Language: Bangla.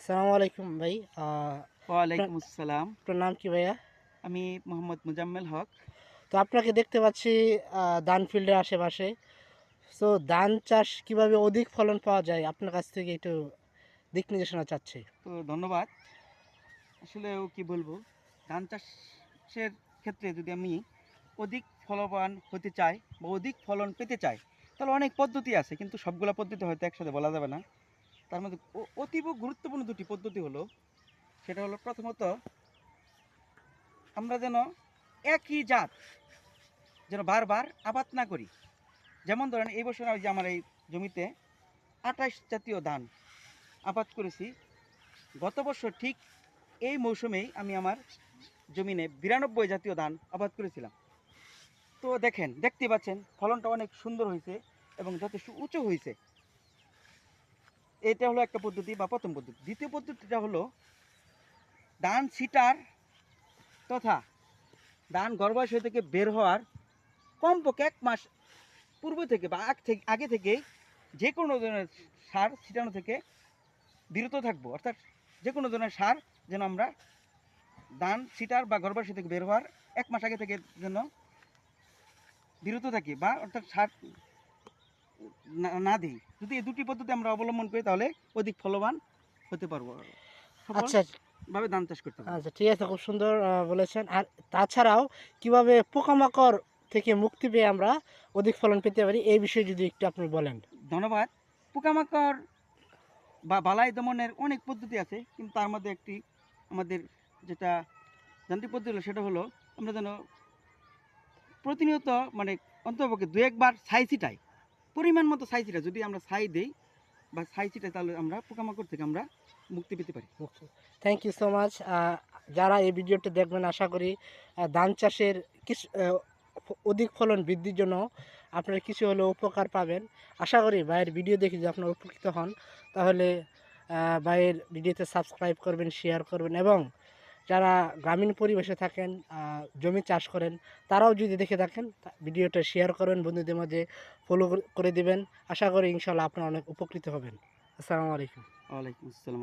আসসালামু আলাইকুম ভাই। আপনার ওয়ালাইকুম আসসালাম। আপনার নাম কি ভাইয়া? আমি মোহাম্মদ মুজাম্মেল হক। তো আপনাকে দেখতে পাচ্ছি ধান ফিল্ডের আশেপাশে। সো ধান চাষ কিভাবে অধিক ফলন পাওয়া যায় আপনার কাছ থেকে একটু দিক নির্দেশনা চাচ্ছি। তো ধন্যবাদ। আসলেও কি বলবো, ধান চাষের ক্ষেত্রে যদি আমি অধিক ফলবান হতে চাই বা অধিক ফলন পেতে চাই, তাহলে অনেক পদ্ধতি আছে, কিন্তু সবগুলা পদ্ধতি হয়তো একসাথে বলা যাবে না। তার মধ্যে অতীব গুরুত্বপূর্ণ দুটি পদ্ধতি হলো, সেটা হলো প্রথমত আমরা যেন একই জাত যেন বারবার আবাদ না করি। যেমন ধরেন এই বছর আমি যে আমার এই জমিতে 28 জাতীয় ধান আবাদ করেছি। গত বছর ঠিক এই মৌসুমেই আমি আমার জমিনে 92 জাতীয় ধান আবাদ করেছিলাম। তো দেখতে পাচ্ছেন ফলনটা অনেক সুন্দর হয়েছে এবং যথেষ্ট উঁচু হয়েছে। এটা হলো একটা পদ্ধতি বা প্রথম পদ্ধতি। দ্বিতীয় পদ্ধতিটা হলো ধান ছিটার তথা ধান গর্ভাশয় থেকে বের হওয়ার কমপক্ষে 1 মাস পূর্ব থেকে বা আগে থেকেই যে কোনো ধরনের সার ছিটানো থেকে বিরত থাকবো। অর্থাৎ যে কোনো ধরনের সার যেন আমরা ধান ছিটার বা গর্ভাশয় থেকে বের হওয়ার 1 মাস আগে থেকে যেন বিরত থাকি, বা অর্থাৎ সার না দিই। যদি এই দুটি পদ্ধতি আমরা অবলম্বন করি তাহলে অধিক ফলবান হতে পারবো, আচ্ছা, সফলভাবে ধান চাষ করতে পারবো। আচ্ছা ঠিক আছে, খুব সুন্দর বলেছেন। আর তাছাড়াও কিভাবে পোকামাকড় থেকে মুক্তি পেয়ে আমরা অধিক ফলন পেতে পারি এই বিষয়ে যদি একটু আপনি বলেন। ধন্যবাদ। পোকামাকড় বা বালাই দমনের অনেক পদ্ধতি আছে, কিন্তু তার মধ্যে একটি আমাদের যেটা যান্ত্রিক পদ্ধতি হলো সেটা হলো আমরা যেন প্রতিনিয়ত মানে অন্ততপক্ষে ২-১ বার ছাই ছিটাই। পরিমাণ মতো ছাই ছিটাই। যদি আমরা ছাই দেই বা ছাই ছিটাই তাহলে আমরা পোকামাকড় থেকে আমরা মুক্তি পেতে পারি। Thank you so much. যারা এই ভিডিওটি দেখবেন আশা করি ধান চাষের কিছু অধিক ফলন বৃদ্ধির জন্য আপনারা কিছু হলেও উপকার পাবেন। আশা করি ভাইয়ের ভিডিও দেখে যদি আপনারা উপকৃত হন তাহলে ভাইয়ের ভিডিওতে সাবস্ক্রাইব করবেন, শেয়ার করবেন এবং যারা গ্রামীণ পরিবেশে থাকেন, জমি চাষ করেন, তারাও যদি দেখে থাকেন ভিডিওটা শেয়ার করবেন, বন্ধুদের মাঝে ফলো করে দিবেন। আশা করি ইনশাল্লাহ আপনারা অনেক উপকৃত হবেন। আসসালামু আলাইকুম। ওয়ালাইকুম আসসালাম।